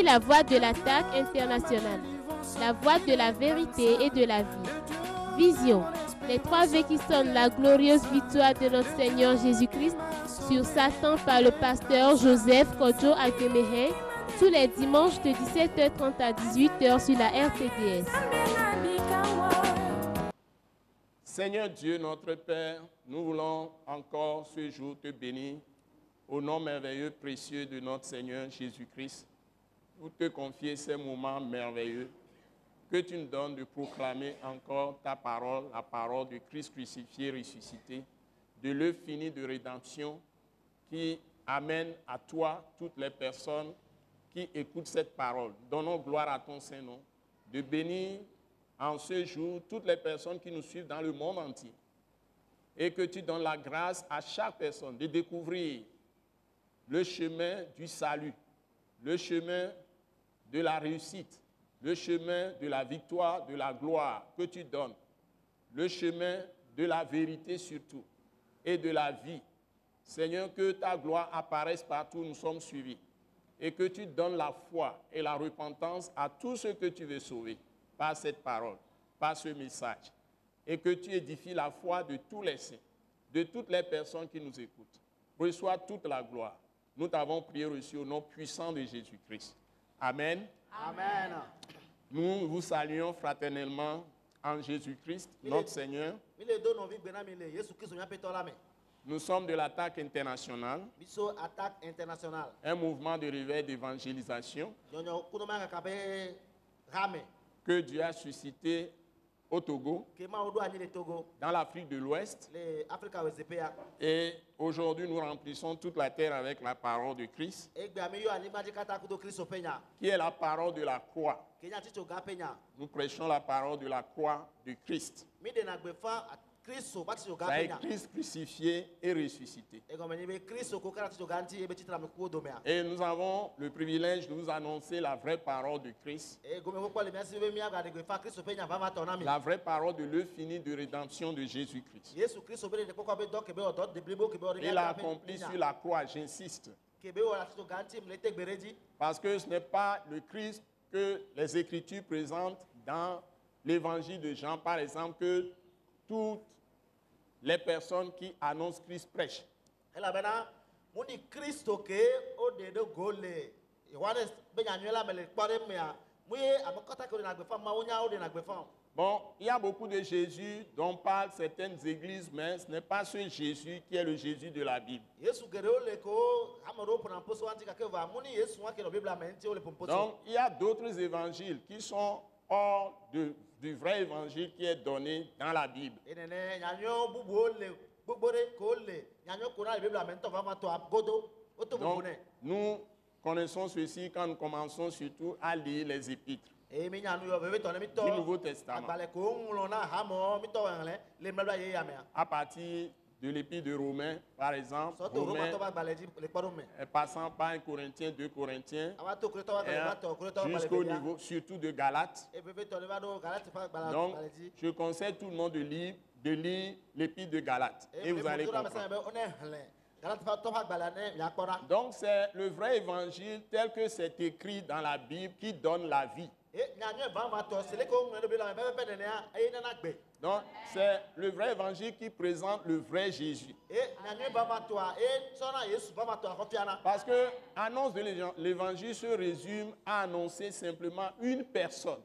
la voix de l'attaque internationale, la voix de la vérité et de la vie. Vision, les 3 V qui sonnent la glorieuse victoire de notre Seigneur Jésus-Christ sur Satan par le pasteur Joseph Kodjo Akemehe, tous les dimanches de 17h30 à 18h sur la RTDS. Seigneur Dieu, notre Père, nous voulons encore ce jour te bénir au nom merveilleux, précieux de notre Seigneur Jésus-Christ. Nous te confier ces moments merveilleux que tu nous donnes de proclamer encore ta parole, la parole du Christ crucifié, ressuscité, de l'œuvre finie de rédemption qui amène à toi toutes les personnes qui écoutent cette parole. Donnons gloire à ton Saint-Nom, de bénir en ce jour toutes les personnes qui nous suivent dans le monde entier. Et que tu donnes la grâce à chaque personne de découvrir le chemin du salut, le chemin de la réussite, le chemin de la victoire, de la gloire que tu donnes, le chemin de la vérité surtout et de la vie. Seigneur, que ta gloire apparaisse partout où nous sommes suivis et que tu donnes la foi et la repentance à tous ceux que tu veux sauver par cette parole, par ce message, et que tu édifies la foi de tous les saints, de toutes les personnes qui nous écoutent. Reçois toute la gloire. Nous t'avons prié reçu au nom puissant de Jésus-Christ. Amen. Amen. Nous vous saluons fraternellement en Jésus-Christ, notre Seigneur. Nous sommes de l'attaque internationale, un mouvement de réveil d'évangélisation que Dieu a suscité au Togo, dans l'Afrique de l'Ouest. Et aujourd'hui, nous remplissons toute la terre avec la parole de Christ, qui est la parole de la croix. Nous prêchons la parole de la croix de Christ. C'est Christ crucifié et ressuscité. Et nous avons le privilège de vous annoncer la vraie parole de Christ. La vraie parole de l'œuvre finie de rédemption de Jésus-Christ. Il a accompli sur la croix, j'insiste. Parce que ce n'est pas le Christ que les Écritures présentent dans l'évangile de Jean, par exemple, que toutes les personnes qui annoncent Christ prêchent. Bon, il y a beaucoup de Jésus dont parlent certaines églises, mais ce n'est pas ce Jésus qui est le Jésus de la Bible. Donc, il y a d'autres évangiles qui sont hors du vrai évangile qui est donné dans la Bible. Donc, nous connaissons ceci quand nous commençons surtout à lire les épîtres du Nouveau Testament. À partir de l'épître de Romains, par exemple, passant par 1 Corinthiens, 2 Corinthiens, jusqu'au niveau surtout de Galates. Donc, je conseille tout le monde de lire l'épître de Galates. Et vous allez comprendre. Donc, c'est le vrai évangile tel que c'est écrit dans la Bible qui donne la vie. Donc, c'est le vrai évangile qui présente le vrai Jésus. Parce que l'annonce de l'évangile se résume à annoncer simplement une personne.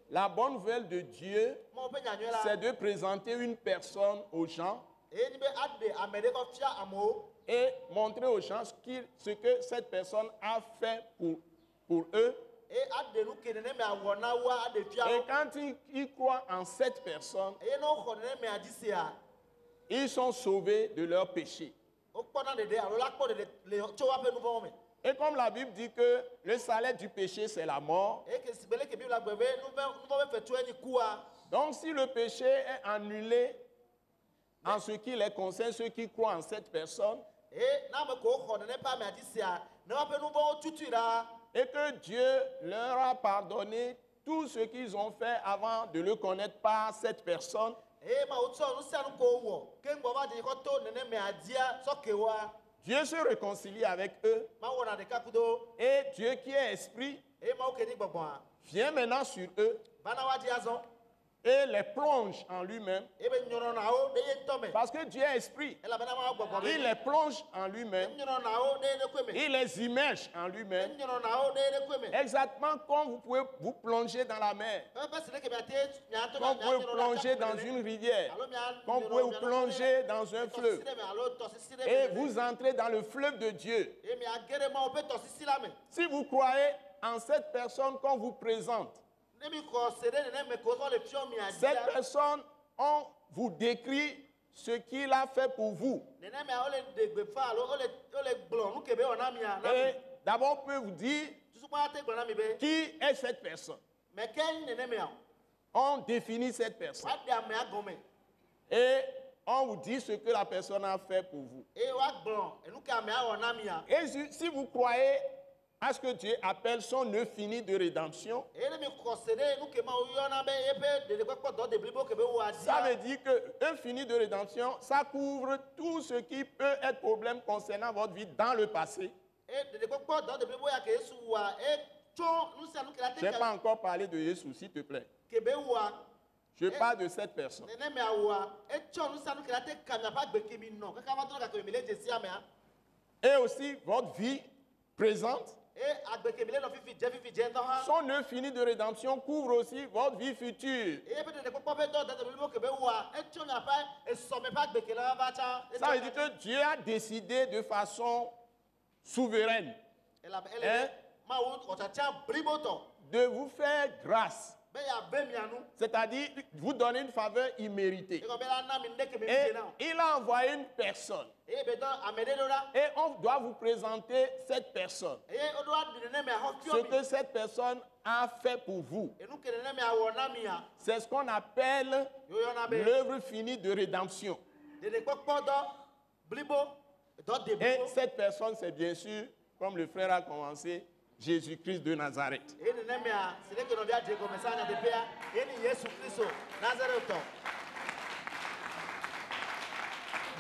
La bonne nouvelle de Dieu, c'est de présenter une personne aux gens et montrer aux gens ce que cette personne a fait pour eux. Et quand ils croient en cette personne, ils sont sauvés de leurs péchés. Et comme la Bible dit que le salaire du péché, c'est la mort. Donc si le péché est annulé en ce qui les concerne, ceux qui croient en cette personne, et que Dieu leur a pardonné tout ce qu'ils ont fait avant de le connaître par cette personne, Dieu se réconcilie avec eux Mawu wɔna ɖeka kudo. et Dieu qui est esprit Eye Mawu ke nyi gbɔgbɔa. vient maintenant sur eux Vana woadzi azɔ. et les plonge en lui-même Ebe nyɔnɔnawo ɖe ye ŋutɔ me. parce que Dieu est esprit. Elabena Mawu gbɔgbɔ be. Il les plonge en lui-même, Nyɔnɔnawo ɖe ye ɖekue me. il les immerge en lui-même, Nyɔnɔnawo ɖe ye ɖekue me. exactement comme vous pouvez vous plonger dans la mer, Ebe si ɖeke miate miato comme vous pouvez vous plonger dans une rivière, comme vous pouvez vous plonger dans un fleuve et vous entrez dans le fleuve de Dieu. Ye miage ɖe Mawu ƒe tɔsisi la me. Si vous croyez en cette personne qu'on vous présente, Ne mi xɔ se ɖe nene me ko xɔ le fiɔ mia dzi cette la. personne, on vous décrit ce qu'il a fait pour vous. Nenemia wole ɖe gbefa alo wole gblɔ nu ke be wɔna mia na Et mi. d'abord, on peut vous dire Susukpɔ ate gblɔ na mi be. qui est cette personne. Mɛ ke nenemia On définit cette personne woaɖe amea gɔme et on vous dit ce que la personne a fait pour vous. eye woagblɔ enu ke amea wɔ na mia. Et si vous croyez à ce que Dieu appelle son œuvre finie de rédemption, Eye ne mi xɔ se ɖe nu ke Mawu yɔna be yeƒe ɖeɖekpɔkpɔ dɔ de blibo ke be woa ça veut dia. dire que œuvre finie de rédemption, ça couvre tout ce qui peut être problème concernant votre vie dans le passé. Eye ɖeɖekpɔkpɔ dɔ de blibo ya ke Yesu wɔa etsɔ nu sia nu ke la Je n'ai te pas encore parlé de Jésus, s'il te plaît. ke be wɔa. Je parle de cette personne. Nenemia wɔa etsɔ nu sia nu ke la te ka miaƒe agbe ke mi nɔ kaka va trɔ gake mi le dzesi amea. Et aussi votre vie présente. Eye agbe ke mi le nɔ fifi dze ŋdɔ hã. Son œuvre finie de rédemption couvre aussi votre vie future. Eye ƒe ɖeɖekpɔkpɔ ƒe dɔ de blibo ke be wɔa etsɔ miaƒe esɔme ƒe agbe ke le va tsã. Ça veut dire que Dieu a décidé de façon souveraine Ele be Mawu ɔtsatsa blibo tɔ de vous faire grâce. be yabe mia nu. C'est-à-dire vous donner une faveur imméritée. Eye be la na mi ne ke mi Et dze na. il a envoyé une personne. Eye be dɔ ame ɖe ɖo ɖa. Et on doit vous présenter cette personne. Eye woɖo aɖi nenemia xɔ Ce fiɔ mi. que cette personne a fait pour vous. Enu ke nenemia wɔ na mia. C'est ce qu'on appelle Yoyɔna be l'œuvre finie de rédemption. ɖeɖekpɔkpɔ dɔ blibo dɔ de Et blibo. cette personne, c'est bien sûr, comme le frère a commencé, Jésus-Christ de Nazareth. Eye nenemia si ɖeke nɔvia dze gɔme sa nya teƒea ye ni Yesu Kristo Nazaretɔ.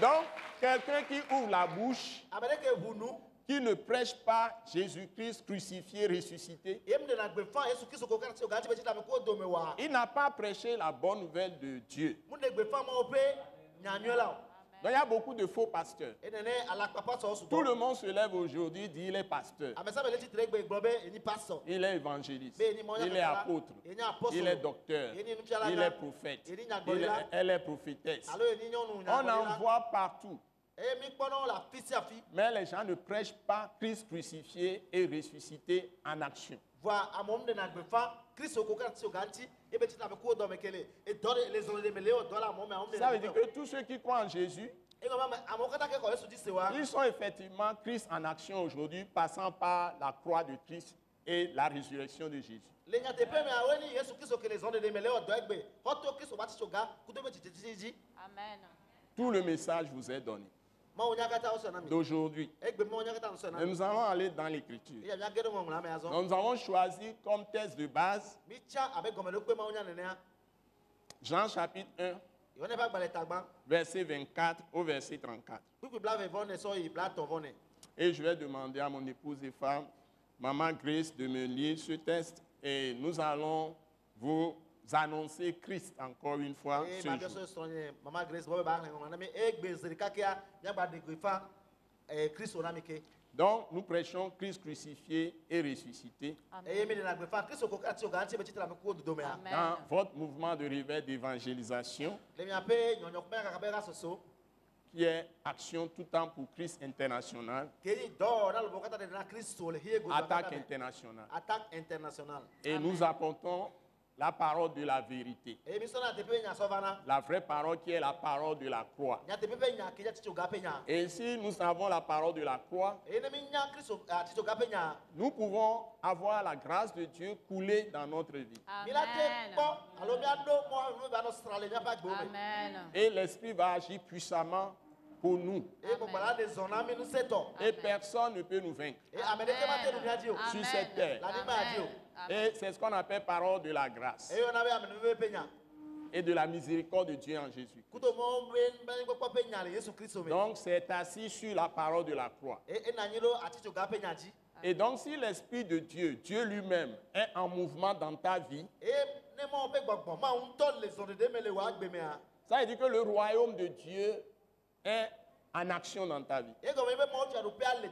Donc, quelqu'un qui ouvre la bouche, Ame ɖe ke ʋu nu qui ne prêche pas Jésus-Christ crucifié, ressuscité, ye mi ɖena gbe fa Yesu Kristo ko kana tsi o gati be tsi ta me ko dome wa. il n'a pas prêché la bonne nouvelle de Dieu. Mu ɖe gbe fa Mawu ƒe nyanyɔe la o. Donc, il y a beaucoup de faux pasteurs. Eye nene alakpakpa sɔ Tout sugbɔ. le monde se lève aujourd'hui, dit il est pasteur, Ame sia me le tsitre gbe gblɔ be enyi pastor. il est évangéliste, Be enyi mɔnya il est apôtre, enyi apostole. il est docteur, Enyi nufiala il gã. est prophète, Enyi nyagblɔɖila. elle est prophétesse. Alo enyi nyɔnu On nyagblɔɖila. en voit partout. Eye mi kpɔnɔ le afi sia afi. Mais les gens ne prêchent pas Christ crucifié et ressuscité en action. Voa amewo mi ɖena gbe fa Kristo ko kana tsi o gati ye be tsi ta me ko dɔme kele edɔ ɖe le zɔlɔ ɖe me le o dɔ la amewo mi amewo mi Ça veut ɖena dire gbe. que tous ceux qui croient en Jésus, Eye gɔme amewo katã ke xɔ Yesu dzi se wa. ils sont effectivement Christ en action aujourd'hui, passant par la croix de Christ et la résurrection de Jésus. Le nyateƒe mea woe nye Yesu Kristo ke le zɔn ɖeɖe me le wɔ dɔ egbe xɔto Kristo va tsi tso ga kudo be tsitsitsi dzi. Amen. Tout le message vous est donné Mawu nya katã wo sɔ na mi. d'aujourd'hui. Egbe Mawu nya katã wo sɔ na Et mi. nous allons aller dans l'Écriture. Eya mia ge ɖe ŋɔŋlɔ ame azɔ. Donc, nous avons choisi comme texte de base Mi tsa abe gɔmeɖokpe Mawu nya nenea. Jean chapitre 1, Yohane ƒe agbalẽ tagba. verset 24 au verset 34. Kpukpui blavevɔ ne sɔ yi blatɔvɔ ne. Et je vais demander à mon épouse et femme, Maman Grace, de me lire ce texte et nous allons vous annoncer Christ encore une fois Eye ce ma bia jour. sɔ srɔ̃nye Mama Grace bɔ be ba xlẽ ŋɔŋlɔ na mi egbe zi ɖeka kea miagba ɖe gbe fa Kristo na mi ke. Donc, nous prêchons Christ crucifié et ressuscité. Eye mi ɖena gbe fa Kristo ko katã tsi o ga ŋuti be tsi tra me ko dodo mea. Amen. Dans votre mouvement de réveil d'évangélisation, Le miaƒe nyɔnyɔkumea kaka be rasoso. qui est Action tout temps pour Christ international, Ke yi dɔ na lobɔ katã ɖe na Kristo le hie go. Attaque internationale. Attaque internationale. Et nous apportons la parole de la vérité. Eye mi sɔna teƒe nya sɔ va na. La vraie parole qui est la parole de la croix. Nya teƒe ƒe nya ke dza tsi tso ga ƒe nya. Et si nous avons la parole de la croix, Eye ne mi nya Kristo tsi tso ga ƒe nya. nous pouvons avoir la grâce de Dieu couler dans notre vie. Mi la te kpɔ alo miaɖo mɔ nu ba nɔ sra le miaƒe agbewo me. Amen. Et l'Esprit va agir puissamment pour nous. Eye gbɔgbɔ la ɖe zɔ na mi nusetɔ. Et personne ne peut nous vaincre Eye ame ɖeke ma te nu mia dzi o. sur cette terre. La anyigba dzi o. Et c'est ce qu'on appelle parole de la grâce. Eye yɔna be amenuveve ƒe nya. et de la miséricorde de Dieu en Jésus. kudo mo ben gbogbo pe nyale Yesu Kristo me Donc, c'est assis sur la parole de la croix. e na nyiro aticho ga pe nyaji Et donc, si l'Esprit de Dieu, Dieu lui-même, est en mouvement dans ta vie, e ne mo pe gbogbo ma un to le zonde de mele wa gbe me a ça veut dire que le royaume de Dieu est en action dans ta vie. e go me be mo cha rupe ale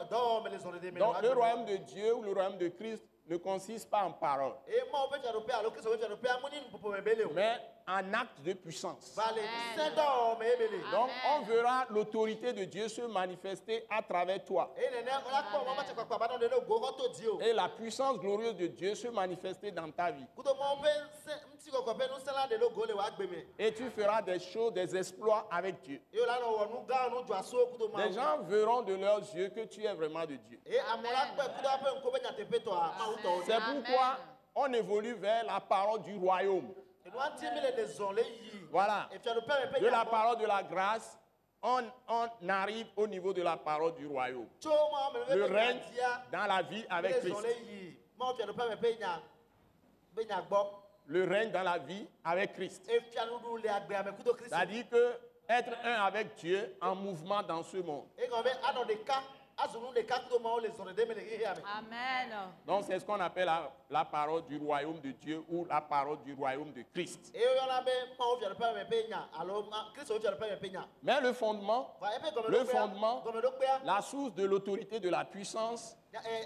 do mele zonde de mele wa Donc, le royaume de Dieu ou le royaume de Christ ne consiste pas en paroles, e mo pe cha rupe alo Kristo pe cha rupe amuni popo me bele o mais en acte de puissance. vale se do me bele Donc, on verra l'autorité de Dieu se manifester à travers toi. e ne ola po mo ma cha kwa ba no de no go to di o Et la puissance glorieuse de Dieu se manifester dans ta vie. kudo mo pe se mti ko pe no se la de no go le wa gbe me Et tu feras des choses, des exploits avec Dieu. e ola no wo nu ga no jo aso kudo ma Les gens verront de leurs yeux que tu es vraiment de Dieu. e amola pe kudo pe nko be nya te pe to a ma u to C'est pourquoi on évolue vers la parole du royaume. e no anti mele de zon le yi Voilà. e cha rupe me pe De la nya parole de la grâce, on arrive au niveau de la parole du royaume. cho ma me Le be règne dia dans la vie avec le zon Christ. le yi ma cha rupe me pe nya gbo Le règne dans la vie avec Christ. e fia nu du le agbe ame kudo Kristo C'est-à-dire que être un avec Dieu en mouvement dans ce monde. e go be ano de ka azunu de ka kudo ma o le zon de mele hi ame Amen. Donc c'est ce qu'on appelle la parole du royaume de Dieu ou la parole du royaume de Christ. e yo na be ma o fia rupe me pe nya alo Kristo fia rupe me pe nya Mais le fondement, va e pe go me le do pe fondement, go me do pe la source de l'autorité, de la puissance,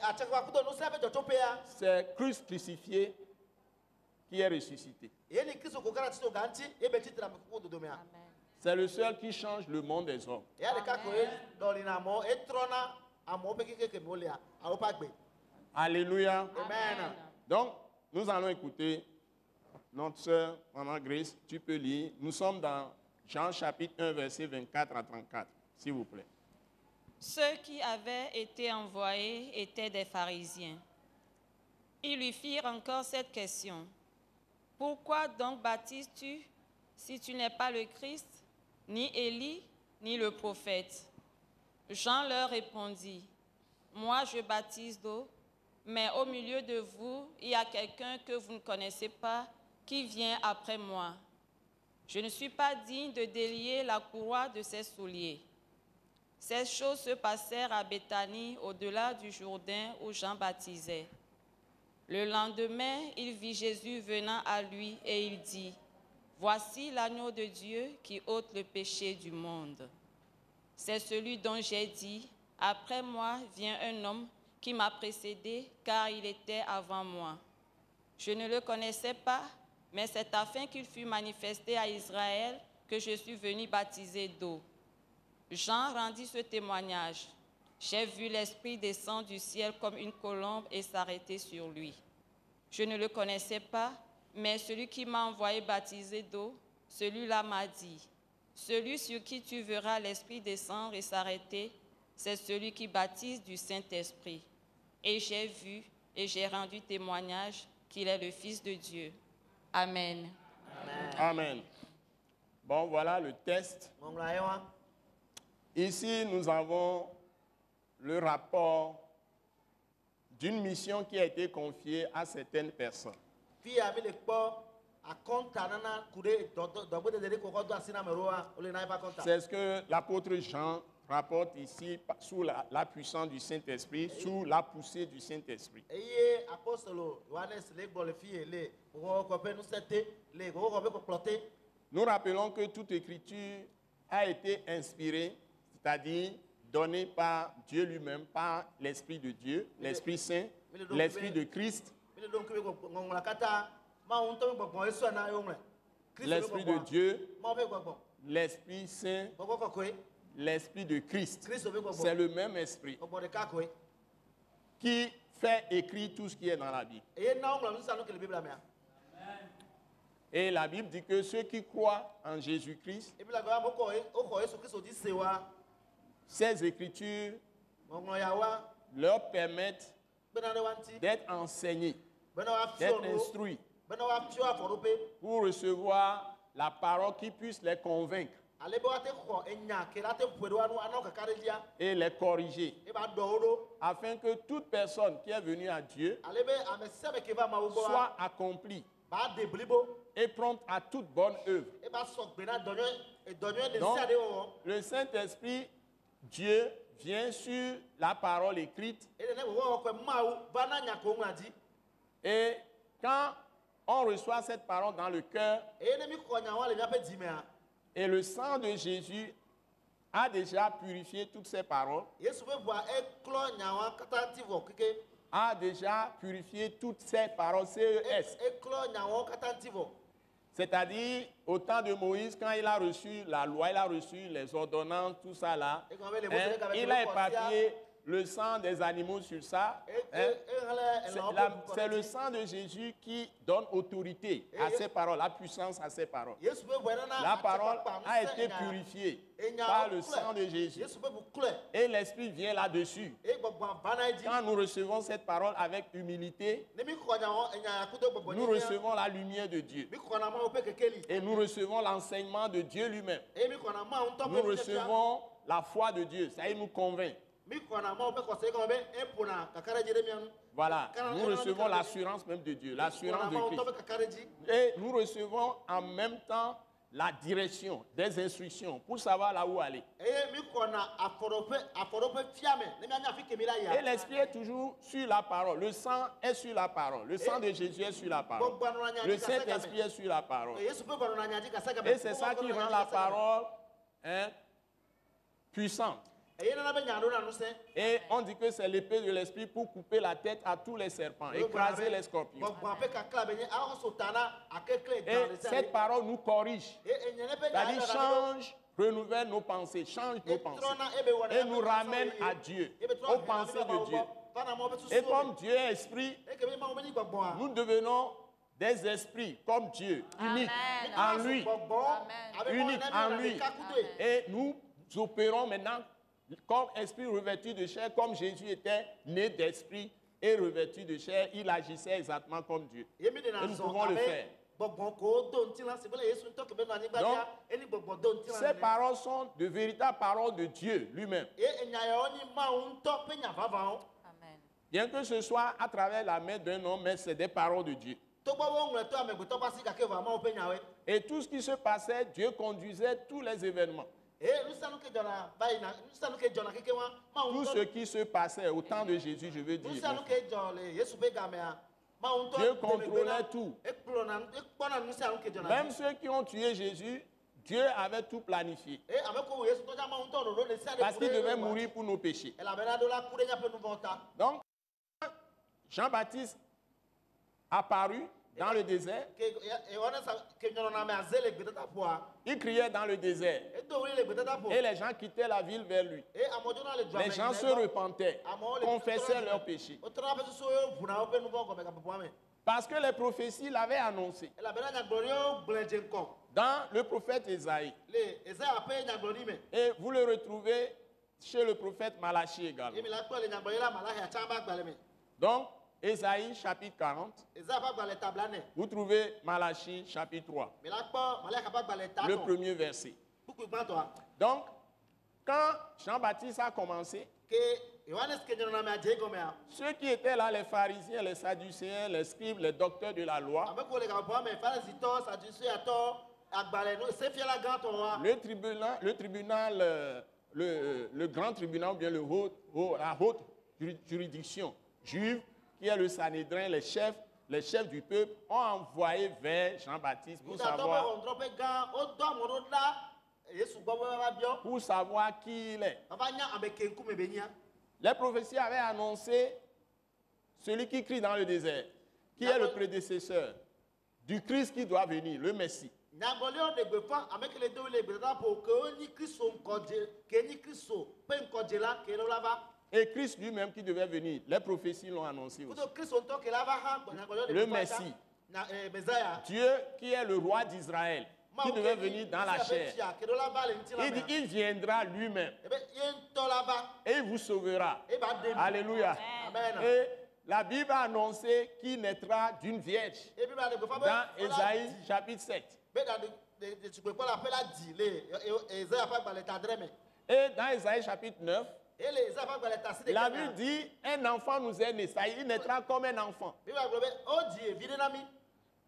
a cha kwa kudo no se be to pe ya c'est Christ crucifié qui est ressuscité. e ni Kristo ko gara tito ganti e be titra me kudo do me a Amen. C'est le seul qui change le monde des hommes. e ale ka ko e do li na mo e trona amo pe keke mo le a o pa gbe Alléluia. amen Donc, nous allons écouter notre sœur, Maman Grace. Tu peux lire. Nous sommes dans Jean chapitre 1, verset 24 à 34, s'il vous plaît. Ceux qui avaient été envoyés étaient des pharisiens. Ils lui firent encore cette question. Pourquoi donc baptises-tu si tu n'es pas le Christ, ni Élie, ni le prophète? Jean leur répondit, moi je baptise d'eau, mais au milieu de vous, il y a quelqu'un que vous ne connaissez pas qui vient après moi. Je ne suis pas digne de délier la courroie de ses souliers. Ces choses se passèrent à Béthanie, au-delà du Jourdain où Jean baptisait. Le lendemain, il vit Jésus venant à lui et il dit, « Voici l'agneau de Dieu qui ôte le péché du monde. » C'est celui dont j'ai dit, « Après moi vient un homme qui m'a précédé, car il était avant moi. » Je ne le connaissais pas, mais c'est afin qu'il fût manifesté à Israël que je suis venu baptiser d'eau. Jean rendit ce témoignage. J'ai vu l'Esprit descendre du ciel comme une colombe et s'arrêter sur lui. Je ne le connaissais pas, mais celui qui m'a envoyé baptiser d'eau, celui-là m'a dit, « Celui sur qui tu verras l'Esprit descendre et s'arrêter, c'est celui qui baptise du Saint-Esprit. » Et j'ai vu et j'ai rendu témoignage qu'il est le Fils de Dieu. Amen. Amen. Bon, voilà le test. Mon la ewa Ici, nous avons le rapport d'une mission qui a été confiée à certaines personnes. fi ame le kpo akonta nana kude do gbe de ko ko do asina meroa o le na ba konta C'est ce que l'apôtre Jean rapporte ici sous la puissance du Saint-Esprit, sous la poussée du Saint-Esprit. eye apostolo Johannes le gbo le fi le ko pe nu sete le ko pe ko ploter Nous rappelons que toute écriture a été inspirée, c'est-à-dire donnée par Dieu lui-même, par l'Esprit de Dieu, l'Esprit Saint, l'Esprit de Christ, mi do ko ngong la kata ma un to gbogbo eso na yo mre l'Esprit de Dieu, ma pe gbogbo l'Esprit Saint, gbogbo ko ko l'Esprit de Christ. Kristo pe gbogbo C'est le même esprit gbogbo de ka ko qui fait écrire tout ce qui est dans la Bible. eye na ngla nu sa no ke le biblia me Et la Bible dit que ceux qui croient en Jésus-Christ, e biblia go o ko Yesu Kristo di se wa ces écritures ngong ya wa leur permettent bena de wanti d'être enseignés, bena wa d'être fio no instruits, bena wa fio aforo pe pour recevoir la parole qui puisse les convaincre ale be wa te ko enya ke la te pwedo anu anọ kakare dia et les corriger, e ba do odo afin que toute personne qui est venue à Dieu ale be ame sebe ke va ma wo soit accomplie ba de blibo et prompte à toute bonne œuvre. e ba sok be na donyo e donyo de Donc, sia de wo le Saint-Esprit, Dieu, vient sur la parole écrite. e ne wo ko mawu ba na nya ko ngadi Et quand on reçoit cette parole dans le cœur, e ne mi ko nya wa le nya pe di me a et le sang de Jésus a déjà purifié toutes ces paroles, yesu be bua e klo nya wa katanti vo keke a déjà purifié toutes ces paroles, CES. e klo nya wa katanti vo C'est-à-dire, au temps de Moïse, quand il a reçu la loi, il a reçu les ordonnances, tout ça là, il a éparpillé le sang des animaux sur ça. C'est le sang de Jésus qui donne autorité à ces paroles, la puissance à ces paroles. La parole a été purifiée par le sang de Jésus. Et l'Esprit vient là-dessus. Quand nous recevons cette parole avec humilité, nous recevons la lumière de Dieu. Et nous recevons l'enseignement de Dieu lui-même. Nous recevons la foi de Dieu. Ça, il nous convainc. Voilà, nous recevons l'assurance même de Dieu, l'assurance de Christ. Et nous recevons en même temps la direction, des instructions pour savoir là où aller. Et l'Esprit est toujours sur la parole. Le sang est sur la parole. Le sang de Jésus est sur la parole. Le Saint-Esprit est sur la parole. Et c'est ça qui rend la parole puissante. Et on dit que c'est l'épée de l'Esprit pour couper la tête à tous les serpents, écraser les scorpions. Et cette parole nous corrige. C'est-à-dire change, renouvelle nos pensées, change nos pensées. Et nous ramène à Dieu, aux pensées de Dieu. Et comme Dieu est esprit, nous devenons des esprits comme Dieu, uniques en lui. Uniques en lui. Et nous opérons maintenant comme esprit revêtu de chair, comme Jésus était né d'esprit et revêtu de chair, il agissait exactement comme Dieu. Et nous pouvons le faire. Donc, ces paroles sont de véritables paroles de Dieu lui-même. Bien que ce soit à travers la main d'un homme, mais c'est des paroles de Dieu. Et tout ce qui se passait, Dieu conduisait tous les événements. Tout ce qui se passait au temps de Jésus, je veux dire. Dieu contrôlait tout. Même ceux qui ont tué Jésus, Dieu avait tout planifié. Parce qu'il devait mourir pour nos péchés. Donc, Jean-Baptiste apparut dans le désert. Il criait dans le désert. Et les gens quittaient la ville vers lui. Les gens se repentaient, confessaient leurs péchés. Parce que les prophéties l'avaient annoncé. Dans le prophète Ésaïe. Et vous le retrouvez chez le prophète Malachie également. Donc, Ésaïe chapitre 40, vous trouvez Malachie chapitre 3, le premier verset. Donc, quand Jean-Baptiste a commencé, ceux qui étaient là, les pharisiens, les sadducéens, les scribes, les docteurs de la loi, le grand tribunal, ou bien la haute juridiction juive, qui est le Sanhédrin, les chefs du peuple, ont envoyé vers Jean-Baptiste pour savoir qui il est. Les prophéties avaient annoncé celui qui crie dans le désert, qui est le prédécesseur du Christ qui doit venir, le Messie. Et Christ lui-même qui devait venir, les prophéties l'ont annoncé aussi. Le Messie, Dieu qui est le roi d'Israël, qui devait venir dans la chair. Il dit, il viendra lui-même et il vous sauvera. Alléluia. Et la Bible a annoncé qu'il naîtra d'une vierge dans Ésaïe chapitre 7. Et dans Ésaïe chapitre 9, la Bible dit, un enfant nous est né, ça, il naîtra comme un enfant.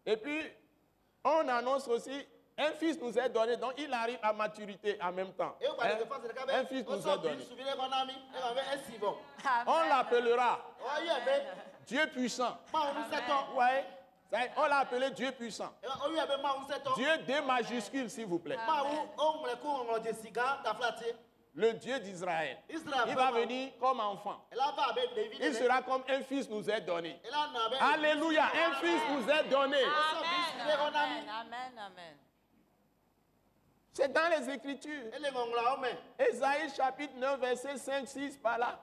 Et puis, on annonce aussi, un fils nous est donné, donc il arrive à maturité en même temps. Et Hein? Un fils nous est donné. On l'appellera Dieu puissant. Ouais. On l'a appelé Dieu puissant. Dieu D majuscule, s'il vous plaît. Le Dieu d'Israël. Il va venir comme enfant. Il sera comme un fils nous est donné. Alléluia, un fils nous est donné. Amen, amen, amen. C'est dans les Écritures. Ésaïe chapitre 9, verset 5, 6, par là.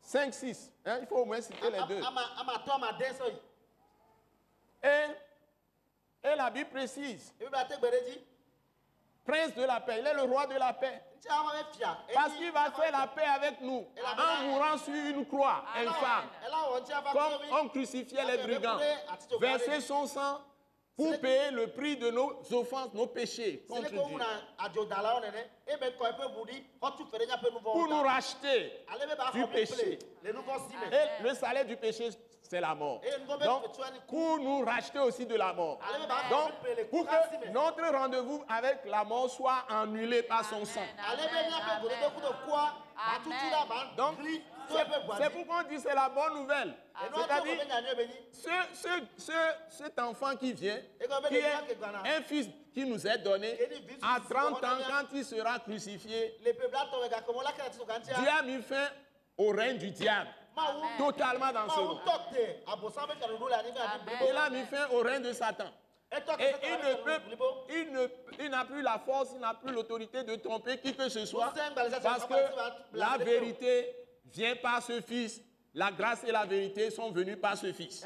5, 6. Hein, il faut au moins citer les deux. Et la Bible précise, prince de la paix, il est le roi de la paix. Parce qu'il va faire la paix avec nous en mourant sur une croix infâme. Comme on crucifiait les brigands. Verser son sang pour payer le prix de nos offenses, nos péchés contre Dieu. Pour nous racheter du péché. Et le salaire du péché, c'est la mort. Donc, pour nous racheter aussi de la mort. Donc, pour que notre rendez-vous avec la mort soit annulé par son sang. Donc, c'est pourquoi on dit que c'est la bonne nouvelle. C'est-à-dire, cet enfant qui vient, qui est un fils qui nous est donné, à 30 ans, quand il sera crucifié, Dieu a mis fin au règne du diable. Totalement dans ce monde. Il a mis fin au règne de Satan. Et il n'a plus la force, il n'a plus l'autorité de tromper qui que ce soit, parce que la vérité vient par ce Fils. La grâce et la vérité sont venues par ce Fils.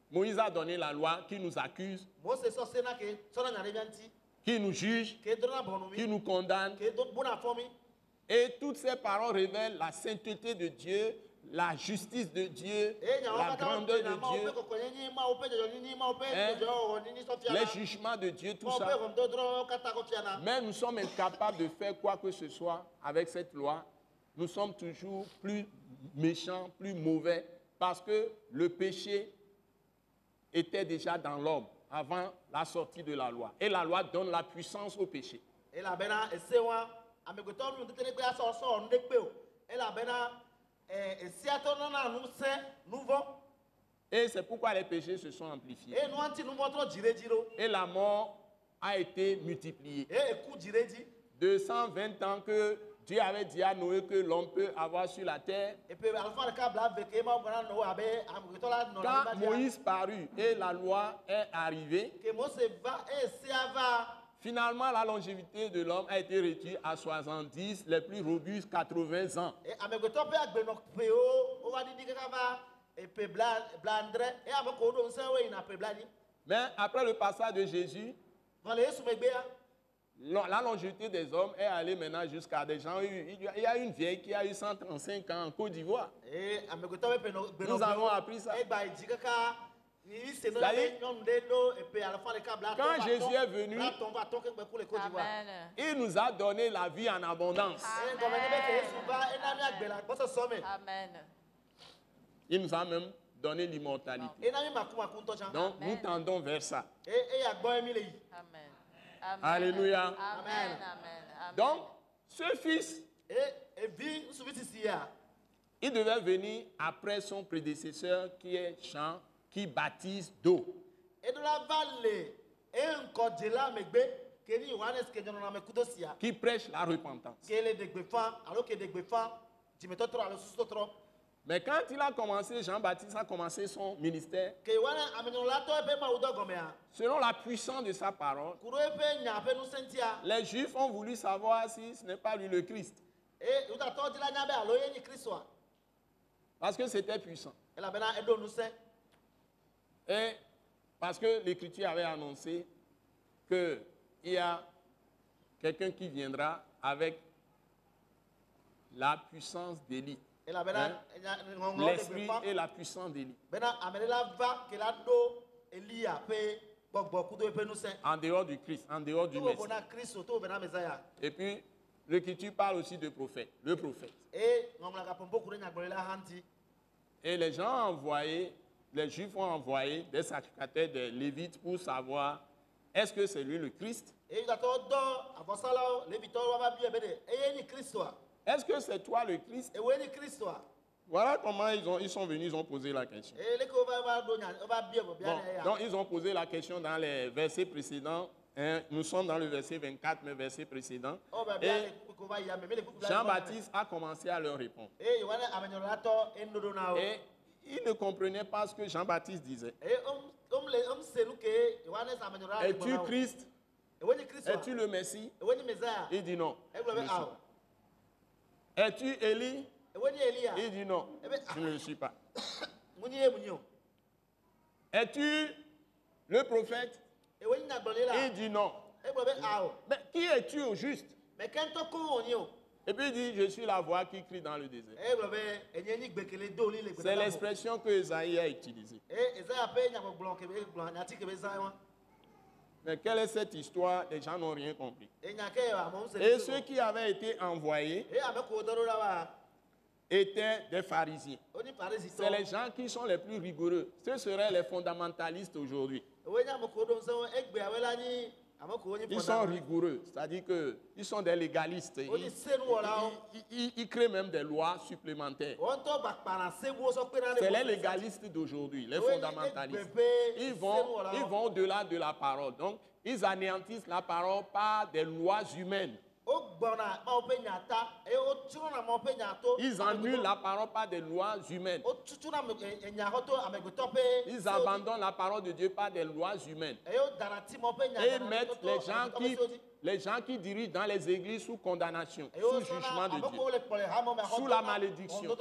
Moïse a donné la loi qui nous accuse, qui nous juge, qui nous condamne. Et toutes ces paroles révèlent la sainteté de Dieu, la justice de Dieu, la grandeur de Dieu, les jugements de Dieu, tout ça. Mais nous sommes incapables de faire quoi que ce soit avec cette loi. Nous sommes toujours plus méchants, plus mauvais, parce que le péché était déjà dans l'homme avant la sortie de la loi. Et la loi donne la puissance au péché. Et c'est pourquoi les péchés se sont amplifiés. Et la mort a été multipliée. 220 ans que Dieu avait dit à Noé que l'homme peut avoir sur la terre. Quand Moïse parut et la loi est arrivée, finalement la longévité de l'homme a été réduite à 70, les plus robustes 80 ans. Mais après le passage de Jésus, la longévité des hommes est allée maintenant jusqu'à des gens. Il y a une vieille qui a eu 135 ans en Côte d'Ivoire. Nous avons appris ça. Quand Jésus est venu, il nous a donné la vie en abondance. Amen. Il nous a même donné l'immortalité. Donc, nous tendons vers ça. Amen. Amen. Alléluia. Amen. Amen. Donc, ce fils, il devait venir après son prédécesseur qui est Jean, qui baptise d'eau. Qui prêche la repentance. Mais quand il a commencé, Jean-Baptiste a commencé son ministère, selon la puissance de sa parole, les Juifs ont voulu savoir si ce n'est pas lui le Christ. Parce que c'était puissant. Et parce que l'Écriture avait annoncé qu'il y a quelqu'un qui viendra avec la puissance d'Élie. Hein? L'esprit et la puissance d'Élie. En dehors du Christ, en dehors du Messie. Et puis, L'Écriture parle aussi de prophète, le prophète. Et ngomla pompo kure nyagbolela hanti. Et les gens ont envoyé, les Juifs ont envoyé des sacrificateurs, des Lévites pour savoir est-ce que c'est lui le Christ? Et dato do avosala le vitor va bien bede. Et ni Christo. Est-ce que c'est toi le Christ? Et oui ni Christo. Voilà comment ils sont venus, ils ont posé la question. Et les ko va do nya va bien bien. Bon, donc ils ont posé la question dans les versets précédents. Hein, nous sommes dans le verset 24, mais verset précédent. Et Jean-Baptiste a commencé à leur répondre. Et il ne comprenait pas ce que Jean-Baptiste disait. Es-tu Christ? Es-tu le Messie? Il dit non. Es-tu Élie? Il dit non. Je ne le suis pas. Es-tu le prophète? Il dit non. Mais qui es-tu au juste? Et puis il dit, je suis la voix qui crie dans le désert. C'est l'expression que Esaïe a utilisée. Mais quelle est cette histoire? Les gens n'ont rien compris. Et ceux qui avaient été envoyés étaient des pharisiens. C'est les gens qui sont les plus rigoureux. Ce seraient les fondamentalistes aujourd'hui. Ils sont rigoureux, c'est-à-dire qu'ils sont des légalistes. Ils créent même des lois supplémentaires. C'est les légalistes d'aujourd'hui, les fondamentalistes. Ils vont au-delà de la parole. Donc, ils anéantissent la parole par des lois humaines. Ils annulent la parole par des lois humaines. Ils abandonnent la parole de Dieu par des lois humaines. Et ils mettent les gens qui dirigent dans les églises sous condamnation, sous jugement de Dieu, sous la malédiction.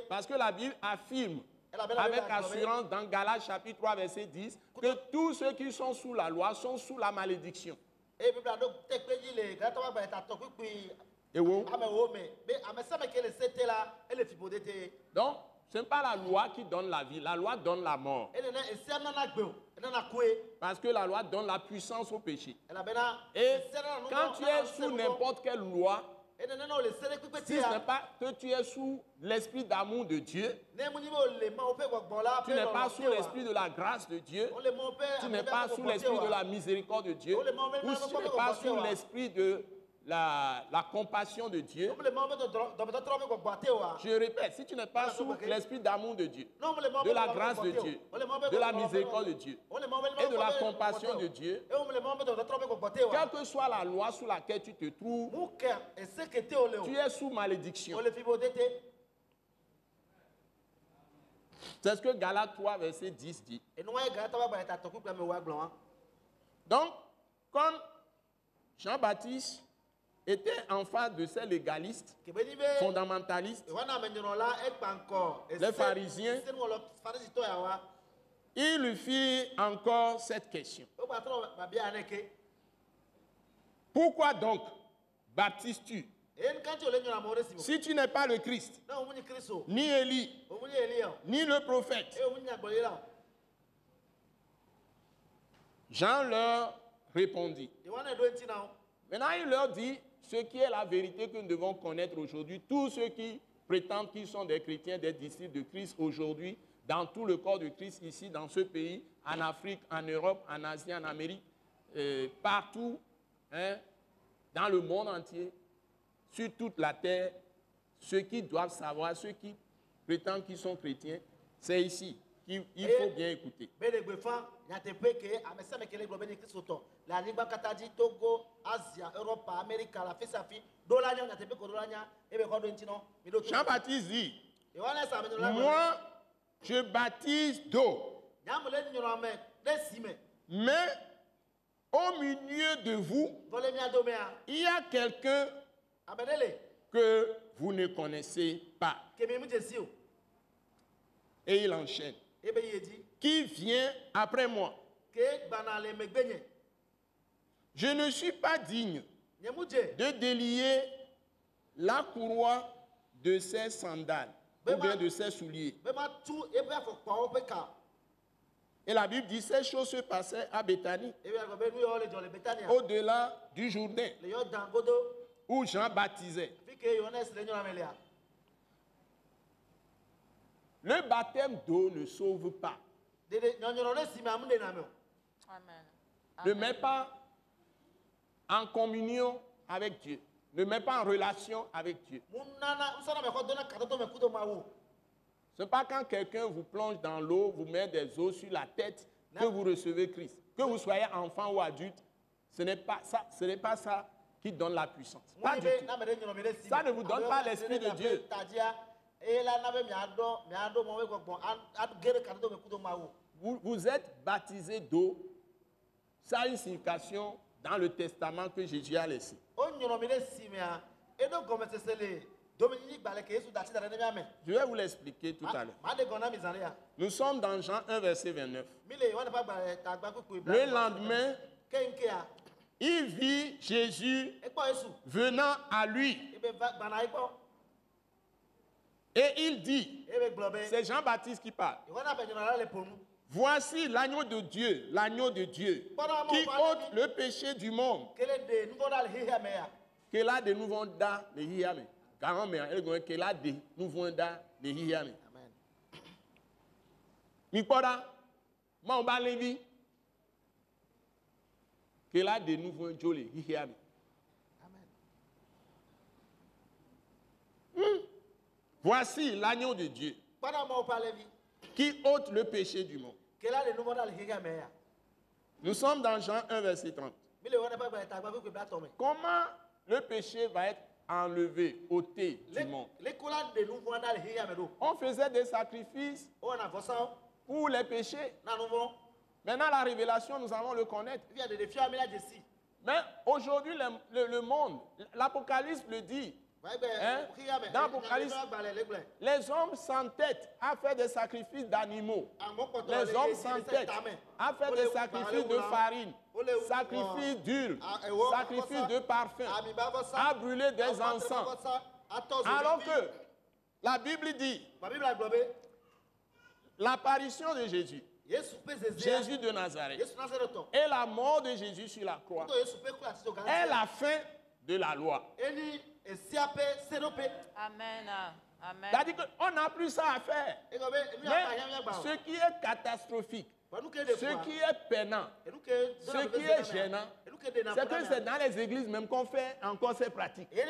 Parce que la Bible affirme avec assurance dans Galates chapitre 3 verset 10 que tous ceux qui sont sous la loi sont sous la malédiction. Et où? Donc, ce n'est pas la loi qui donne la vie, la loi donne la mort. Parce que la loi donne la puissance au péché. Et quand tu es sous n'importe quelle loi, si ce n'est pas que tu es sous l'esprit d'amour de Dieu, tu n'es pas sous l'esprit de la grâce de Dieu, tu n'es pas sous l'esprit de la miséricorde de Dieu, ou tu n'es pas sous l'esprit de la compassion de Dieu. Je répète, si tu n'es pas sous l'esprit d'amour de Dieu, de la grâce de Dieu, de la miséricorde de Dieu et de la compassion de Dieu, quelle que soit la loi sous laquelle tu te trouves, tu es sous malédiction. C'est ce que Galates 3 verset 10 dit. Donc, comme Jean-Baptiste était en face de ces légalistes, fondamentalistes, les pharisiens, il lui fit encore cette question. Pourquoi donc baptises-tu si tu n'es pas le Christ, ni Élie, ni le prophète? Jean leur répondit. Maintenant, il leur dit ce qui est la vérité que nous devons connaître aujourd'hui. Tous ceux qui prétendent qu'ils sont des chrétiens, des disciples de Christ aujourd'hui, dans tout le corps de Christ, ici, dans ce pays, en Afrique, en Europe, en Asie, en Amérique, partout, hein, dans le monde entier, sur toute la terre, ceux qui doivent savoir, ceux qui prétendent qu'ils sont chrétiens, c'est ici qu'il faut bien écouter. Jean-Baptiste dit, moi, je baptise d'eau, mais au milieu de vous, il y a quelqu'un que vous ne connaissez pas. Et il enchaîne. Qui vient après moi? Je ne suis pas digne de délier la courroie de ses sandales ou bien de ses souliers. Et la Bible dit ces choses se passaient à Béthanie, au-delà du Jourdain, où Jean baptisait. Le baptême d'eau ne sauve pas. Amen. Ne met pas en communion avec Dieu. Ne met pas en relation avec Dieu. Ce n'est pas quand quelqu'un vous plonge dans l'eau, vous met des eaux sur la tête que vous recevez Christ. Que vous soyez enfant ou adulte, ce n'est pas ça qui donne la puissance. Pas du tout. Ça ne vous donne pas l'Esprit de Dieu. Vous êtes baptisé d'eau. Ça a une signification dans le testament que Jésus a laissé. Je vais vous l'expliquer tout à l'heure. Nous sommes dans Jean 1, verset 29. Le lendemain, il vit Jésus venant à lui. Et il dit, c'est Jean-Baptiste qui parle. Voici l'agneau de Dieu, qui ôte le péché du monde. Quel a de nouveau da le hiame. Quel a de nouveau da le hiame. Mikora, ma levi. Quel a de nouveau joli hiame. Voici l'agneau de Dieu qui ôte le péché du monde. Nous sommes dans Jean 1, verset 30. Comment le péché va être enlevé, ôté du monde? On faisait des sacrifices pour les péchés. Maintenant, la révélation, nous allons le connaître. Mais aujourd'hui, le monde, l'Apocalypse le dit. Dans l'Apocalypse, les hommes s'entêtent à faire des sacrifices d'animaux. Les hommes s'entêtent à faire des sacrifices de farine, sacrifices d'huile, sacrifices de parfum, à brûler des encens. Alors que la Bible dit l'apparition de Jésus, Jésus de Nazareth, et la mort de Jésus sur la croix est la fin de la loi. Amen. Amen. C'est-à-dire qu'on n'a plus ça à faire. Mais ce qui est catastrophique, ce qui est peinant, ce qui est gênant, c'est que c'est dans les églises même qu'on fait encore ces pratiques. Les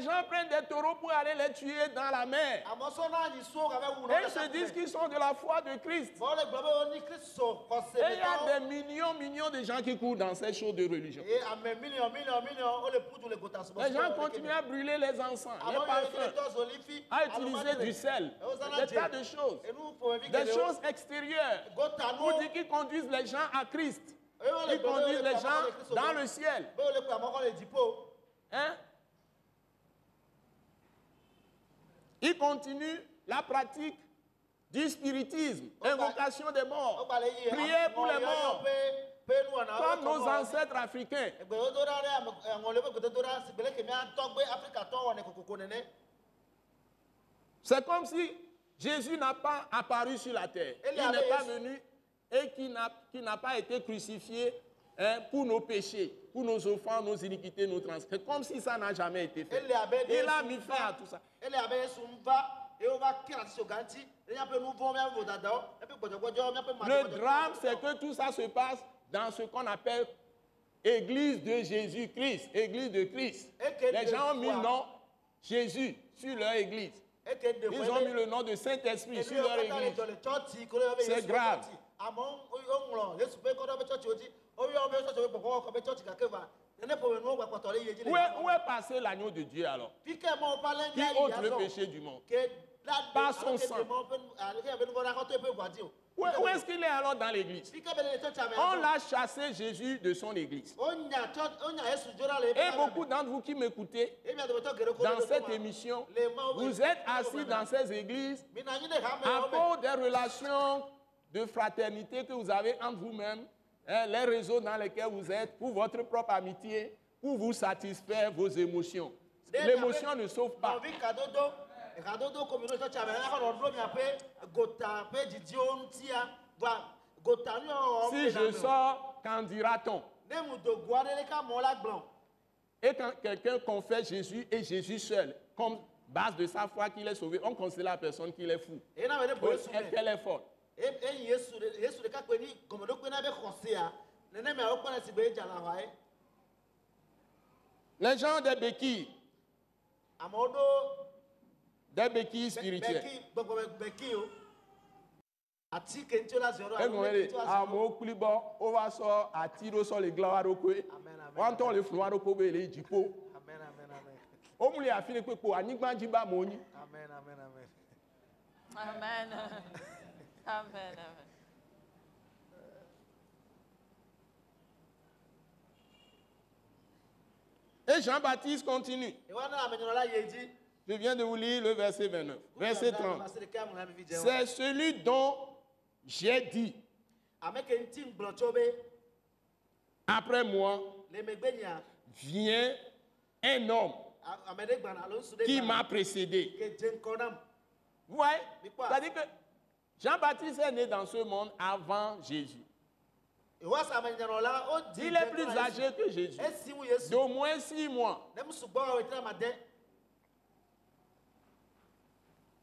gens prennent des taureaux pour aller les tuer dans la mer. Et ils se disent qu'ils sont de la foi de Christ. Et il y a des millions de gens qui courent dans ces choses de religion. Les gens continuent à brûler les encens, les parfums, à utiliser du sel, des tas de choses. Des choses extérieures pour dire qu'ils conduisent les gens à Christ. Ils conduisent les gens dans le ciel. Hein? Ils continuent la pratique du spiritisme, invocation des morts, prier pour les morts, comme nos ancêtres africains. C'est comme si Jésus n'a pas apparu sur la terre. Il n'est pas venu et qui n'a pas été crucifié pour nos péchés, pour nos offenses, nos iniquités, nos transgressions. Comme si ça n'a jamais été fait. Il a mis fin à tout ça. Le drame, c'est que tout ça se passe dans ce qu'on appelle Église de Jésus-Christ, Église de Christ. Les gens ont mis le nom Jésus sur leur église. Ils ont mis le nom de Saint-Esprit sur leur église. C'est grave. Où est passé l'agneau de Dieu alors? Qui ôte le péché du monde? Par son sang. Où est-ce qu'il est alors dans l'église? On l'a chassé Jésus de son église. Et beaucoup d'entre vous qui m'écoutez dans cette émission, vous êtes assis dans ces églises à cause des relations de fraternité que vous avez entre vous-même, les réseaux dans lesquels vous êtes, pour votre propre amitié, pour vous satisfaire vos émotions. L'émotion ne sauve pas. Si je sors, qu'en dira-t-on? Ne mu do guade le ka mo la blanc. Et quand quelqu'un confesse Jésus et Jésus seul, comme base de sa foi qu'il est sauvé, on considère la personne qu'il est fou. E na me ne bo Yesu ne. Qu'elle est forte. E Yesu de ka pe ni gomo do pe na be khose a. Ne ne me o ko na si be jala wa e. Les gens des béquilles, Amodo des béquilles spirituelles. beki gbogbo beki o. Ati ke nti la zero Et nous, à Klibo, on va sortir à tirer sur les glaces. On entend les fleurs au les jipo. Amen amen amen. On m'a affiné que pour Anigba Jiba Moni. Amen amen amen. Amen. Amen. Amen. Et Jean-Baptiste continue. E wa na amenyo la yeji. Je viens de vous lire le verset 29. Verset 30. C'est celui dont j'ai dit, Ameke nti ngblochobe après moi le megbenya. vient un homme Amede gbana lo nsude. qui m'a précédé. Ke jen konam. Vous voyez? C'est-à-dire que Jean-Baptiste est né dans ce monde avant Jésus. E wa sa amenyo la o di. Il est plus âgé que Jésus. E si mu Yesu. D'au moins 6 mois. Ne mu sugbo o tra made.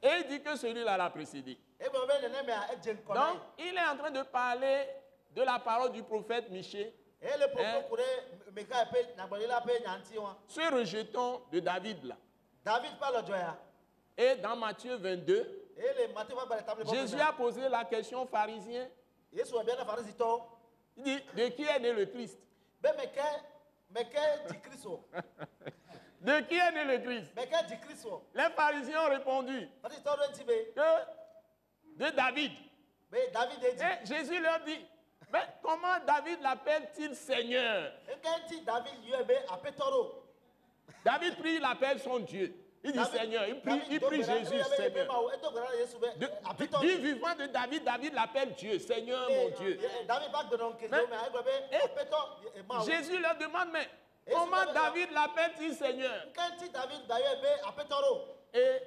Et il dit que celui-là l'a précédé. E bo be ne me a jen konam. Donc, il est en train de parler de la parole du prophète Michée, E le propos kure me ka pe na gbole la pe nyanti won. ce rejeton de David là. David parle joya. Et dans Matthieu 22, E le Matthieu va la table. Jésus a posé la question aux pharisiens. Yesu wa bien na farisito. Il dit, de qui est né le Christ? Be meke di Kristo. De qui est né le Christ? Meke di Kristo. Les pharisiens ont répondu Farisito do nti be. que de David. Be David e di. Et Jésus leur dit, mais comment David l'appelle-t-il Seigneur? E ke nti David yue be apetoro. David prie, il appelle son Dieu. Il dit Seigneur, il prie Jésus, Seigneur. Du vivant de David, David l'appelle Dieu, Seigneur mon Dieu. Jésus leur demande, mais comment David l'appelle-t-il Seigneur? Et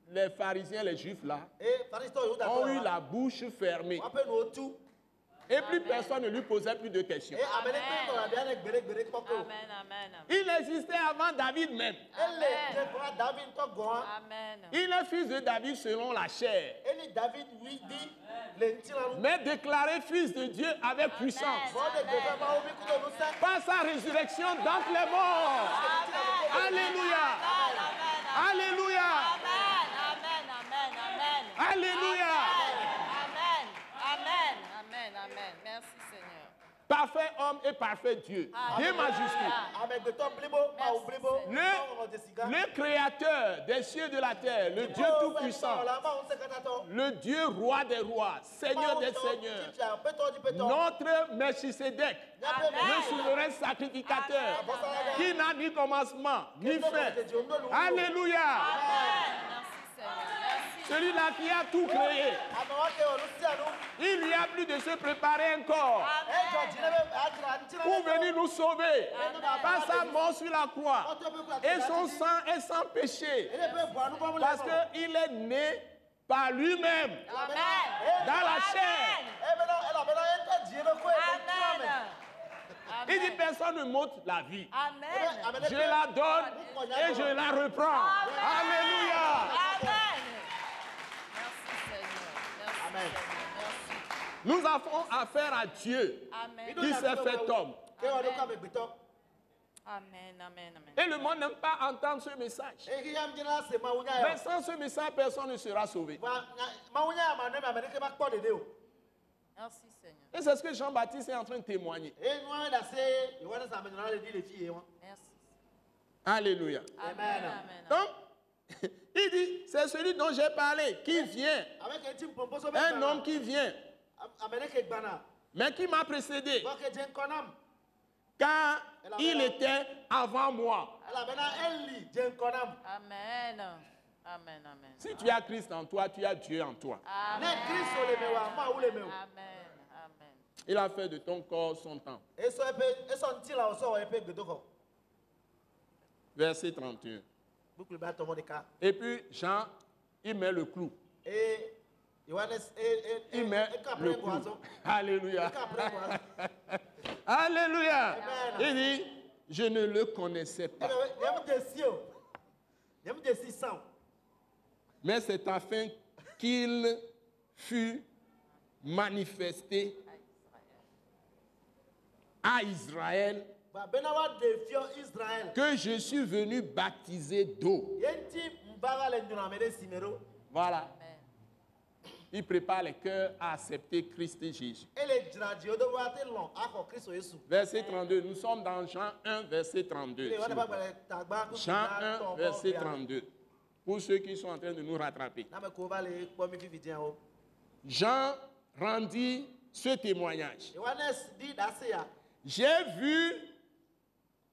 les pharisiens, les juifs là, ont eu la bouche fermée. Et plus personne ne lui posait plus de questions. Amen. Amen. Il existait avant David même. Amen. Il est fils de David selon la chair, mais déclaré fils de Dieu avec puissance. Par sa résurrection d'entre les morts. Alléluia. Alléluia. Alléluia. Amen. Merci Seigneur. Parfait homme et parfait Dieu. Dieu majuscule. Le créateur des cieux et de la terre, le Dieu tout-puissant, le Dieu roi des rois, Seigneur des seigneurs, notre Melchisédek, le souverain sacrificateur, qui n'a ni commencement, ni fin. Alléluia. Merci Seigneur. Celui-là qui a tout créé. Il n'y a plus de se préparer encore pour venir nous sauver par sa mort sur la croix et son sang est sans péché parce qu'il est né par lui-même dans la chair. Il dit personne ne m'ôte la vie. Amen. Je la donne et je la reprends. Alléluia. Amen. Nous avons affaire à Dieu qui s'est fait homme. Amen. Et le monde n'aime pas entendre ce message. Mais sans ce message, personne ne sera sauvé. Merci Seigneur. Et c'est ce que Jean-Baptiste est en train de témoigner. Merci. Alléluia. Amen. Donc, il dit, c'est celui dont j'ai parlé, qui vient. Un homme qui vient, mais qui m'a précédé, car il était avant moi. Amen. Si tu as Christ en toi, tu as Dieu en toi. Amen. Il a fait de ton corps son temple. Verset 31. Et puis Jean, il met le clou. Il met le clou. Alléluia. Alléluia. Amen. Il dit, je ne le connaissais pas. Mais c'est afin qu'il fût manifesté à Israël que je suis venu baptiser d'eau. Voilà. Il prépare les cœurs à accepter Christ et Jésus. Verset 32. Nous sommes dans Jean 1, verset 32. Jean 1, verset 32. Pour ceux qui sont en train de nous rattraper. Jean rendit ce témoignage. J'ai vu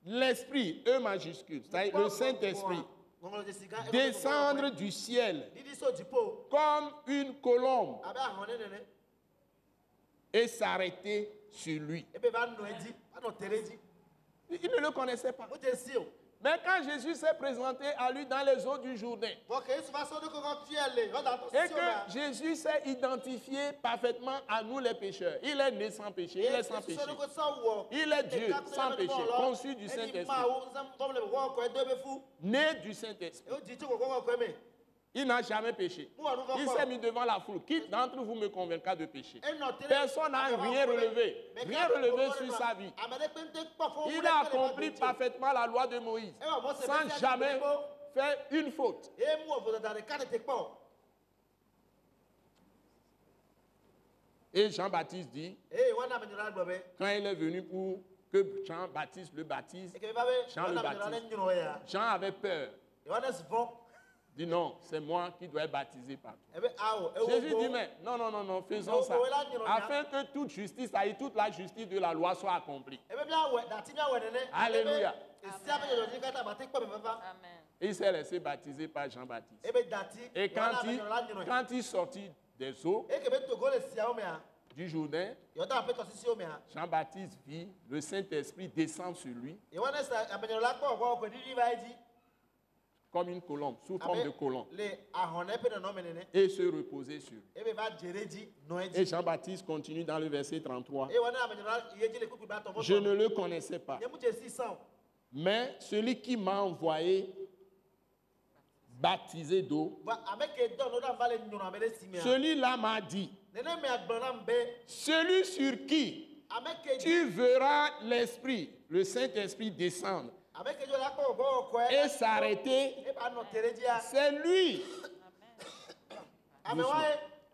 l'Esprit, E majuscule, c'est-à-dire le Saint-Esprit, descendre du ciel comme une colombe et s'arrêter sur lui. Il ne le connaissait pas. Mais quand Jésus s'est présenté à lui dans les eaux du Jourdain, et que Jésus s'est identifié parfaitement à nous les pécheurs, il est né sans péché, il est sans péché. Il est Dieu sans péché, conçu du Saint-Esprit, né du Saint-Esprit. Il n'a jamais péché. Il s'est mis devant la foule. Qui d'entre vous me convaincra de péché? Personne n'a rien relevé sur sa vie. Il a accompli parfaitement la loi de Moïse, sans jamais faire une faute. Et Jean-Baptiste dit, quand il est venu pour que Jean-Baptiste le baptise, Jean le baptise. Jean avait peur. Dit non, c'est moi qui dois être baptisé par toi. Jésus dit, mais non, faisons ça. Afin que toute justice, c'est-à-dire toute la justice de la loi soit accomplie. Alléluia. Il s'est laissé baptiser par Jean-Baptiste. Et quand il sortit des eaux du Jourdain, Jean-Baptiste vit le Saint-Esprit descendre sur lui comme une colombe, sous forme de colombe, et se reposer sur lui. Et Jean-Baptiste continue dans le verset 33. Je ne le connaissais pas, mais celui qui m'a envoyé baptiser d'eau, celui-là m'a dit, celui sur qui tu verras l'Esprit, le Saint-Esprit descendre et s'arrêter, c'est lui.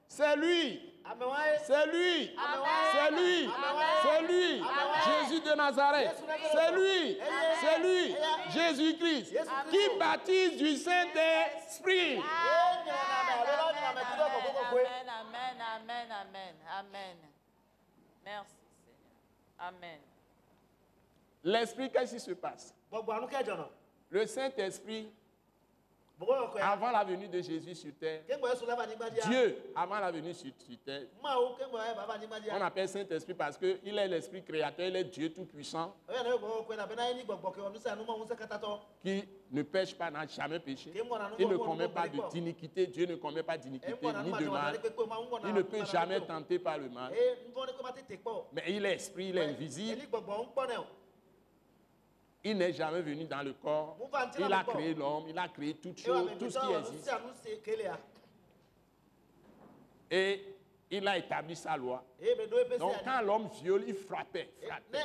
C'est lui. C'est lui. C'est lui. C'est lui. Jésus de Nazareth. C'est lui. C'est lui. Jésus-Christ qui baptise du Saint-Esprit. Amen. Merci, Seigneur. Amen. L'Esprit, qu'est-ce qui se passe? Le Saint-Esprit, avant la venue de Jésus sur terre, Dieu, avant la venue sur terre, on appelle Saint-Esprit parce qu'il est l'Esprit créateur, il est Dieu tout-puissant, qui ne pêche pas, n'a jamais péché. Il ne commet pas d'iniquité, Dieu ne commet pas d'iniquité ni de mal. Il ne peut jamais tenter par le mal. Mais il est esprit, il est invisible. Il n'est jamais venu dans le corps. Il a créé l'homme, il a créé toutes choses, tout ce qui existe. Et il a établi sa loi. Donc quand l'homme viole, il frappait. Mais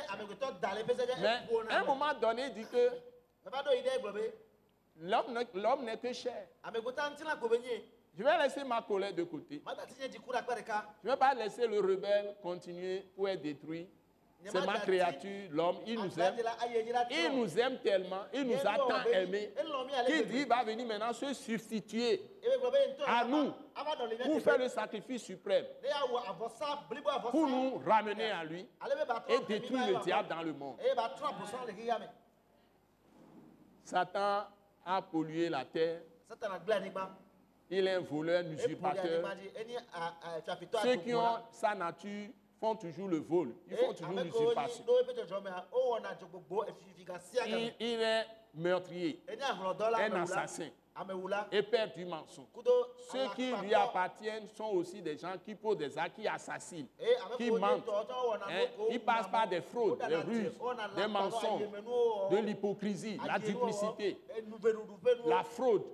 à un moment donné, il dit que l'homme n'est que chair. Je vais laisser ma colère de côté. Je ne vais pas laisser le rebelle continuer pour être détruit. C'est ma créature, l'homme, il nous aime. Il nous aime tellement, il nous a tant aimés, qu'il dit, il va venir maintenant se substituer à nous pour faire le sacrifice suprême, pour nous ramener à lui et détruire le diable dans le monde. Satan a pollué la terre. Il est un voleur, un usurpateur. Ceux qui ont sa nature font toujours le vol. Ils font toujours l'usurpation. Il est meurtrier, un assassin. Amewula. et père du mensonge. Kudo. Ceux qui lui appartiennent sont aussi des gens qui posent des actes, qui assassinent, qui mentent. Hein, ils passent par des fraudes, des ruses, des mensonges, de l'hypocrisie, la duplicité, la fraude.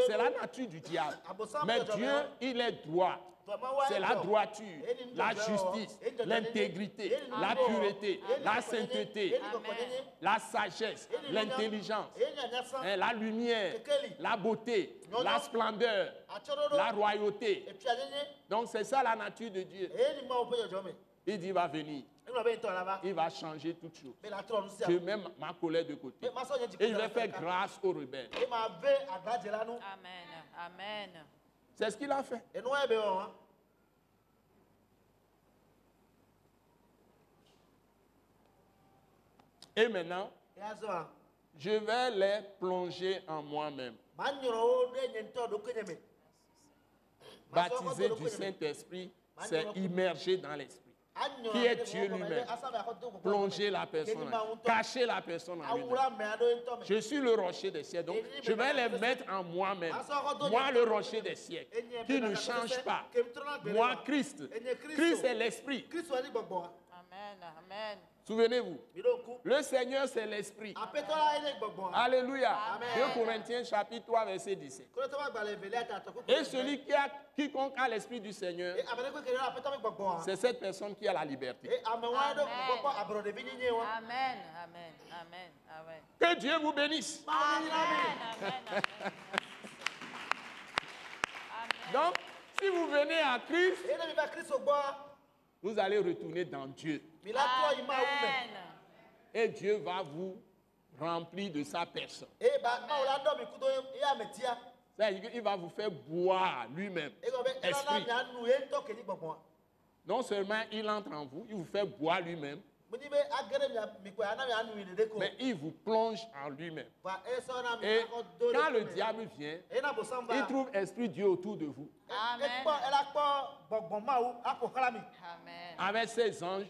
C'est la nature du diable. Mais Dieu, il est droit. C'est la droiture, la justice, l'intégrité, la pureté, la sainteté, la sagesse, l'intelligence, hein, la lumière, la beauté, la splendeur, la royauté. Donc c'est ça la nature de Dieu. Il dit, il va venir. Il va changer toutes choses. Je mets ma colère de côté. Et il va faire grâce aux rebelles. Amen. Amen. C'est ce qu'il a fait. Et maintenant, je vais les plonger en moi-même. Baptisé du Saint-Esprit, c'est immerger dans l'Esprit. Qui est Dieu lui-même. Plonger la personne, cacher la personne en lui-même. Je suis le rocher des siècles, donc je vais les mettre en moi-même. Moi, le rocher des siècles, qui ne change pas. Moi, Christ. Christ est l'Esprit. Amen. Amen. Souvenez-vous, le Seigneur, c'est l'Esprit. Alléluia. 2 Corinthiens chapitre 3, verset 17. Et celui quiconque a l'Esprit du Seigneur, c'est cette personne qui a la liberté. Amen. Amen. Amen. Amen. Que Dieu vous bénisse. Amen. Donc, si vous venez à Christ, vous allez retourner dans Dieu. Amen. Et Dieu va vous remplir de sa personne. C'est-à-dire qu'il va vous faire boire lui-même. Esprit. Non seulement il entre en vous, il vous fait boire lui-même, mais il vous plonge en lui-même. Et quand le diable vient, il trouve esprit Dieu autour de vous. Amen. Avec ses anges.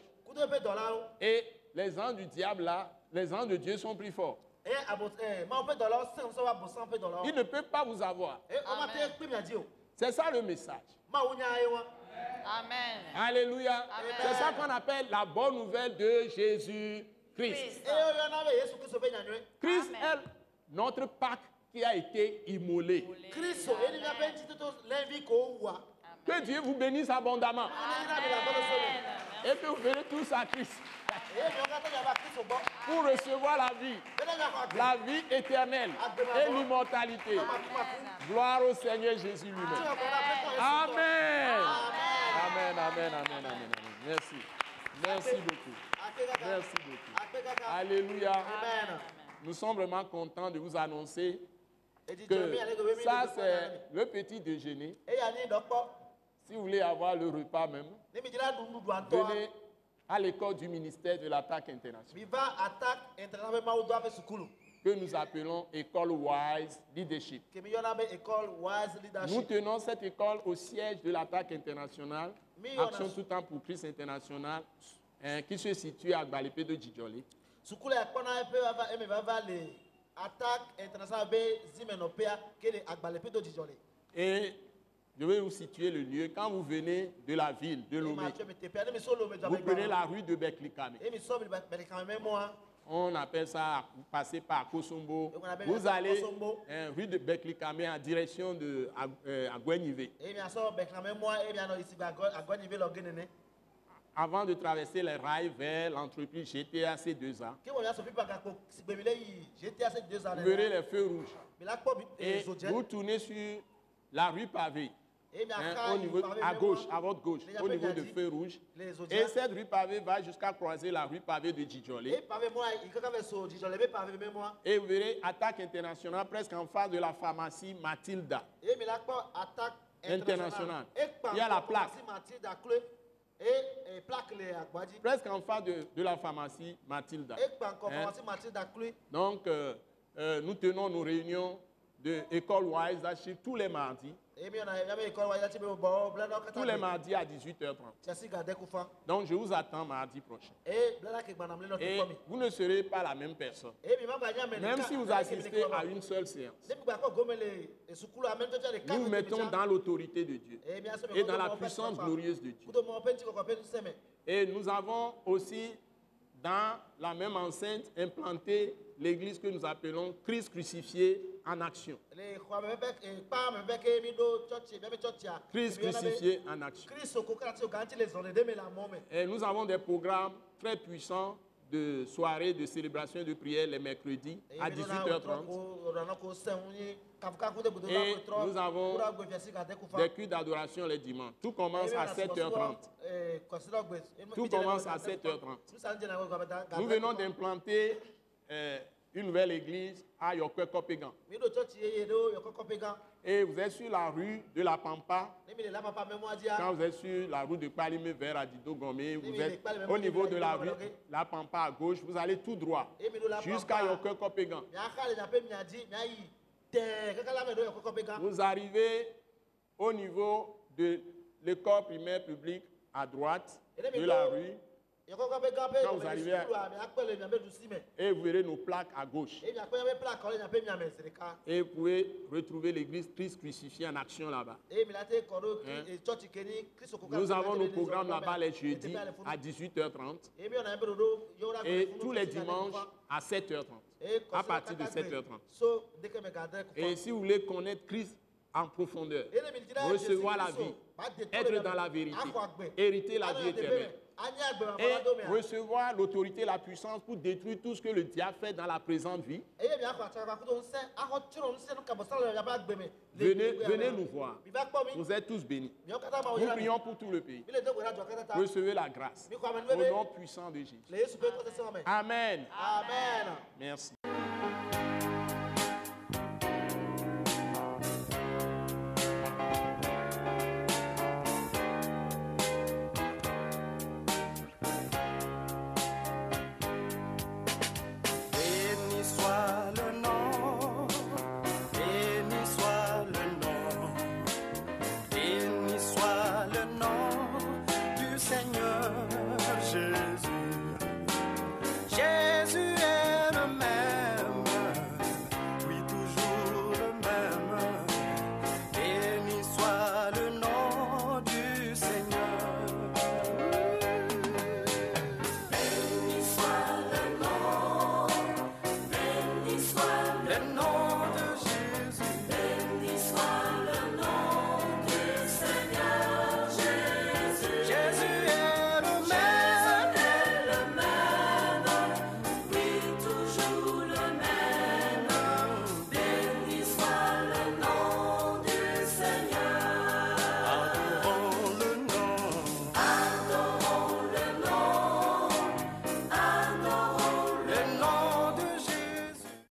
Et les anges du diable là, les anges de Dieu sont plus forts. Il ne peut pas vous avoir. C'est ça le message. Amen. Alléluia. Amen. C'est ça qu'on appelle la bonne nouvelle de Jésus-Christ. Christ est notre Pâque qui a été immolé. Que Dieu vous bénisse abondamment. Et que vous venez tous à Christ pour recevoir la vie éternelle et l'immortalité. Gloire au Seigneur Jésus lui-même. Amen. Amen, amen, amen, amen. Merci. Merci beaucoup. Merci beaucoup. Alléluia. Nous sommes vraiment contents de vous annoncer que ça, c'est le petit déjeuner. Si vous voulez avoir le repas même, venez à l'école du ministère de l'attaque internationale, que nous appelons École Wise Leadership. Nous tenons cette école au siège de l'attaque internationale, Action tout temps pour Christ international, qui se situe à Gbalépé de Djidjolé. Et je vais vous situer le lieu. Quand vous venez de la ville de Lomé, vous prenez la rue de Beklikame. On appelle ça passer par Kosombo. Vous allez rue de Beklikame en direction de Agouenivé. Avant de traverser les rails vers l'entreprise GTA C2A, vous verrez les feux rouges. Et vous tournez sur la rue pavée. Au niveau, à gauche, à votre gauche, au niveau de feu rouge. Et cette rue pavée va jusqu'à croiser la rue pavée de Djidjolé. Et vous verrez Attaque internationale presque en face de la pharmacie Mathilda. Internationale. Il y a la plaque. Presque en face de la pharmacie Mathilda. Donc, nous tenons nos réunions de École Wise Achille tous les mardis. Tous les mardis à 18h30. Donc je vous attends mardi prochain. Et vous ne serez pas la même personne. Même si vous assistez à une seule séance. Nous nous mettons dans l'autorité de Dieu et dans la puissance glorieuse de Dieu. Et nous avons aussi dans la même enceinte implanté l'église que nous appelons Christ crucifié en action. Christ crucifié en action. Et nous avons des programmes très puissants de soirées de célébration et de prière les mercredis à 18h30. Et nous avons des cultes d'adoration les dimanches. Tout commence à 7h30. Tout commence à 7h30. Nous venons d'implanter une nouvelle église à Yokwe-Kopegan. Et vous êtes sur la rue de la Pampa. Quand vous êtes sur la rue de Palime vers Adido Gomé, vous êtes au niveau de la rue La Pampa à gauche, vous allez tout droit jusqu'à Yokwe-Kopegan. Vous arrivez au niveau de l'école primaire publique à droite de la rue. Quand vous arrivez et vous verrez nos plaques à gauche. Et vous pouvez retrouver l'église Christ crucifié en action là-bas. Nous avons nos programmes là-bas les jeudis à 18h30 et tous les dimanches à 7h30. À partir de 7h30. Et si vous voulez connaître Christ en profondeur, recevoir la vie, être dans la vérité, hériter la vie éternelle, et recevoir l'autorité, la puissance pour détruire tout ce que le diable fait dans la présente vie, venez nous voir. Vous êtes tous bénis. Nous prions pour tout le pays. Recevez la grâce. Au nom puissant de Jésus. Amen. Amen. Merci.